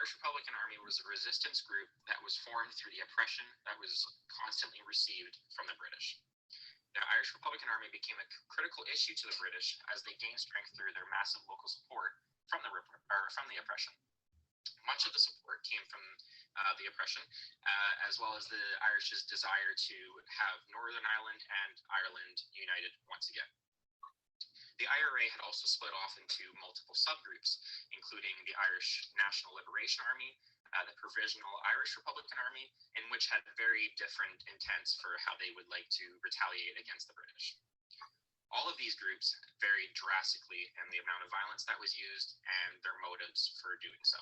Irish Republican Army was a resistance group that was formed through the oppression that was constantly received from the British. The Irish Republican Army became a critical issue to the British as they gained strength through their massive local support from the oppression. Much of the support came from the oppression, as well as the Irish's desire to have Northern Ireland and Ireland united once again. The IRA had also split off into multiple subgroups, including the Irish National Liberation Army, the Provisional Irish Republican Army, in which had very different intents for how they would like to retaliate against the British. All of these groups varied drastically in the amount of violence that was used and their motives for doing so.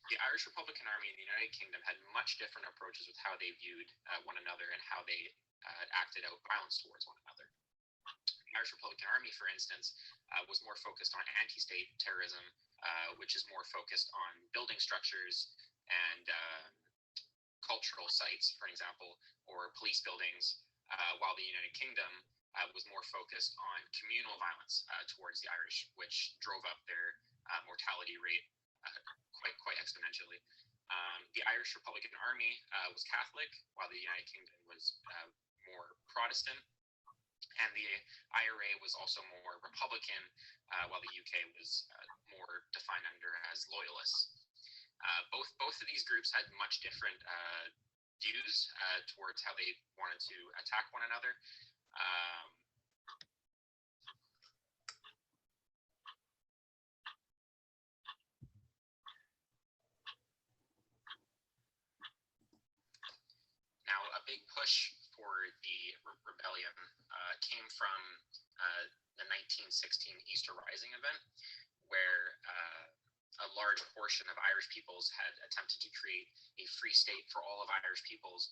The Irish Republican Army in the United Kingdom had much different approaches with how they viewed one another and how they acted out violence towards one another. The Irish Republican Army, for instance, was more focused on anti-state terrorism, which is more focused on building structures and cultural sites, for example, or police buildings, while the United Kingdom was more focused on communal violence towards the Irish, which drove up their mortality rate quite exponentially. The Irish Republican Army was Catholic, while the United Kingdom was more Protestant, and the IRA was also more Republican, while the UK was more defined under as loyalists. Both of these groups had much different views towards how they wanted to attack one another. Now, a big push for the rebellion came from the 1916 Easter Rising event, where a large portion of Irish peoples had attempted to create a free state for all of Irish peoples,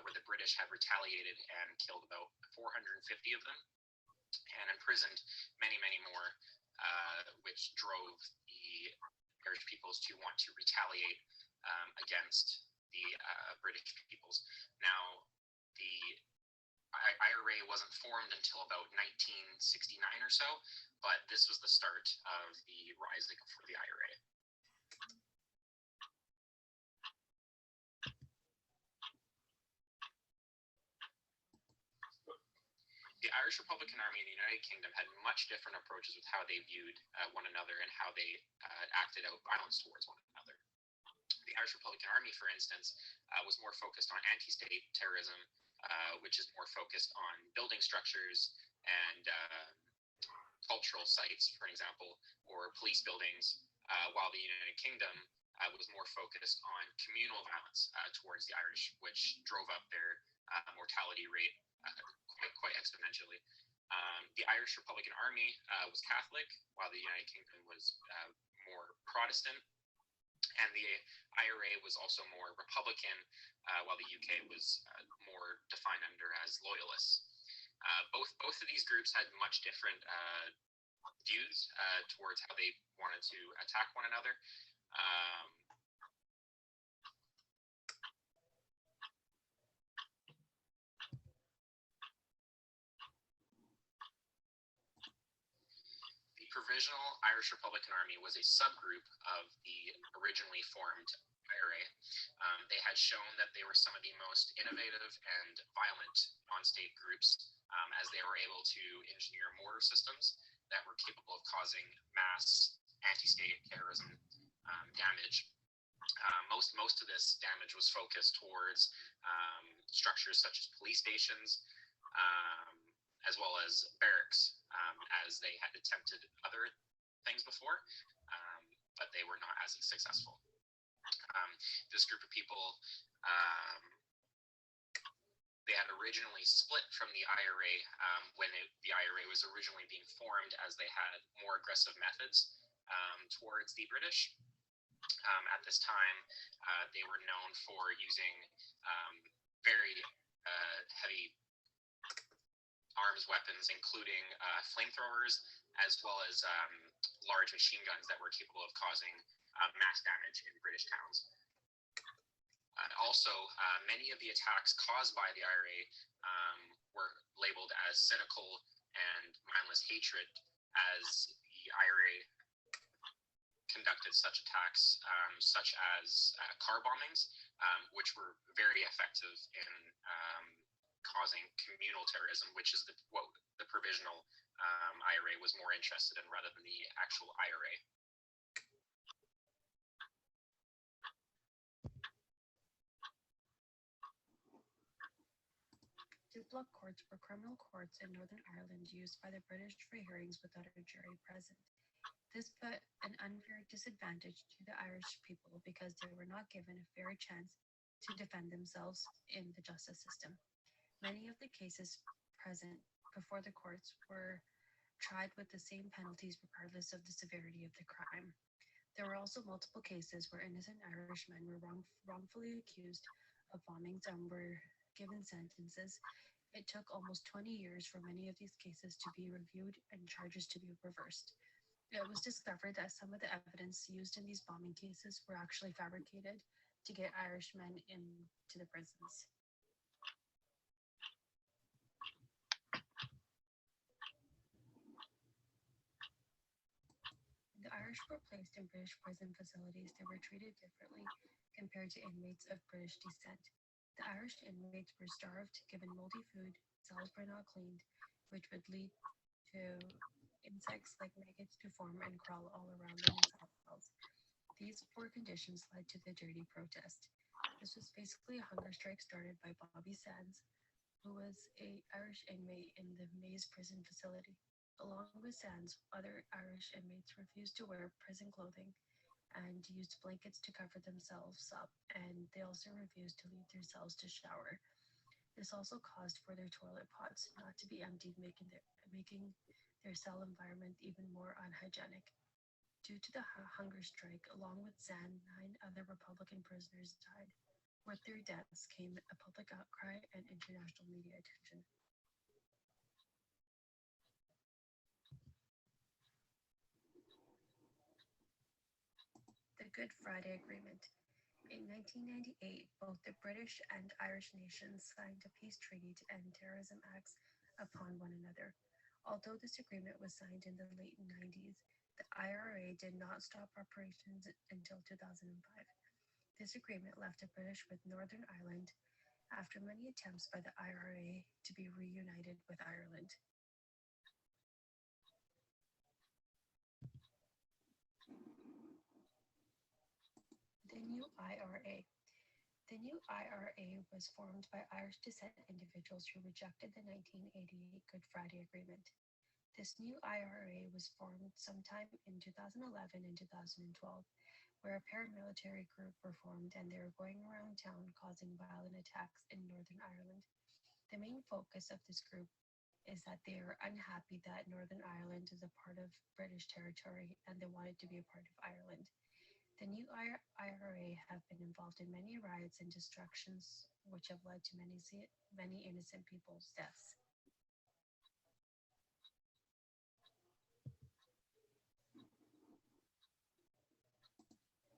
where the British had retaliated and killed about 450 of them and imprisoned many more, which drove the Irish peoples to want to retaliate against the British peoples. Now, the IRA wasn't formed until about 1969 or so, but this was the start of the rising for the IRA. The Irish Republican Army in the United Kingdom had much different approaches with how they viewed one another and how they acted out violence towards one another. The Irish Republican Army, for instance, was more focused on anti-state terrorism, which is more focused on building structures and cultural sites, for example, or police buildings, while the United Kingdom was more focused on communal violence towards the Irish, which drove up their mortality rate quite exponentially. The Irish Republican Army was Catholic, while the United Kingdom was more Protestant, and the IRA was also more Republican, while the UK was more defined under as loyalists. Both of these groups had much different views towards how they wanted to attack one another. The Provisional Irish Republican Army was a subgroup of the originally formed IRA. They had shown that they were some of the most innovative and violent non-state groups, as they were able to engineer mortar systems that were capable of causing mass anti-state terrorism damage. Most of this damage was focused towards structures such as police stations, as well as barracks, as they had attempted other things before, but they were not as successful. This group of people, they had originally split from the IRA when the IRA was originally being formed, as they had more aggressive methods towards the British. At this time, they were known for using very heavy arms weapons, including flamethrowers, as well as large machine guns that were capable of causing mass damage in British towns. Also, many of the attacks caused by the IRA were labeled as cynical and mindless hatred, as the IRA conducted such attacks, such as car bombings, which were very effective in causing communal terrorism, which is what the provisional IRA was more interested in rather than the actual IRA. Diplock courts were criminal courts in Northern Ireland used by the British for hearings without a jury present. This put an unfair disadvantage to the Irish people because they were not given a fair chance to defend themselves in the justice system. Many of the cases present before the courts were tried with the same penalties regardless of the severity of the crime. There were also multiple cases where innocent Irishmen were wrongfully accused of bombings and were given sentences. It took almost 20 years for many of these cases to be reviewed and charges to be reversed. It was discovered that some of the evidence used in these bombing cases were actually fabricated to get Irishmen into the prisons. The Irish were placed in British prison facilities that were treated differently compared to inmates of British descent. The Irish inmates were starved, given moldy food, cells were not cleaned, which would lead to insects like maggots to form and crawl all around them inside cells. These poor conditions led to the Dirty Protest. This was basically a hunger strike started by Bobby Sands, who was a Irish inmate in the Maze prison facility. Along with Sands, other Irish inmates refused to wear prison clothing and used blankets to cover themselves up, and they also refused to leave their cells to shower. This also caused for their toilet pots not to be emptied, making their cell environment even more unhygienic. Due to the hunger strike, along with Sand, 9 other Republican prisoners died. With their deaths came a public outcry and international media attention. The Good Friday Agreement. In 1998, both the British and Irish nations signed a peace treaty to end terrorism acts upon one another. Although this agreement was signed in the late 90s, the IRA did not stop operations until 2005. This agreement left the British with Northern Ireland after many attempts by the IRA to be reunited with Ireland. The new IRA. The new IRA was formed by Irish descent individuals who rejected the 1988 Good Friday Agreement. This new IRA was formed sometime in 2011 and 2012, where a paramilitary group were formed and they were going around town causing violent attacks in Northern Ireland. The main focus of this group is that they are unhappy that Northern Ireland is a part of British territory and they wanted to be a part of Ireland. The new IRA have been involved in many riots and destructions, which have led to many innocent people's deaths.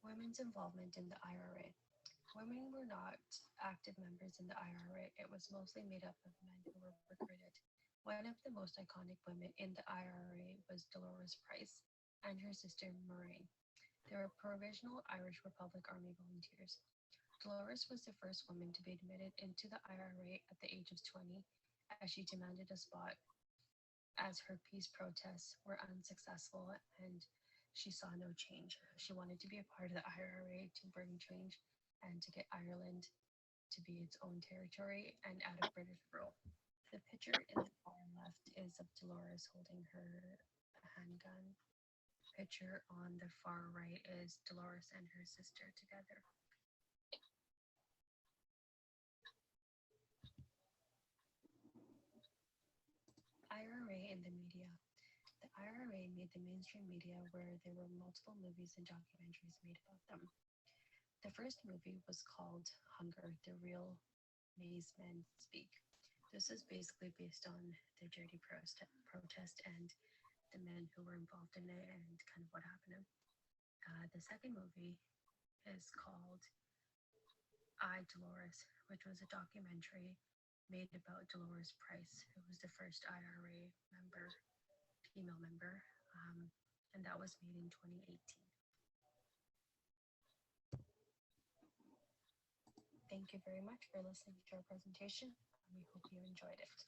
Women's involvement in the IRA. Women were not active members in the IRA. It was mostly made up of men who were recruited. One of the most iconic women in the IRA was Dolores Price and her sister Moraine. They were Provisional Irish Republic Army volunteers. Dolores was the first woman to be admitted into the IRA at the age of 20, as she demanded a spot as her peace protests were unsuccessful and she saw no change. She wanted to be a part of the IRA to bring change and to get Ireland to be its own territory and out of British rule. The picture in the far left is of Dolores holding her handgun. Picture on the far right is Dolores and her sister together. IRA in the media. The IRA made the mainstream media where there were multiple movies and documentaries made about them. The first movie was called Hunger, The Real Maze Men Speak. This is basically based on the dirty protest and the men who were involved in it and kind of what happened to them. The second movie is called I, Dolores, which was a documentary made about Dolores Price, who was the first IRA member, female member, and that was made in 2018. Thank you very much for listening to our presentation, and we hope you enjoyed it.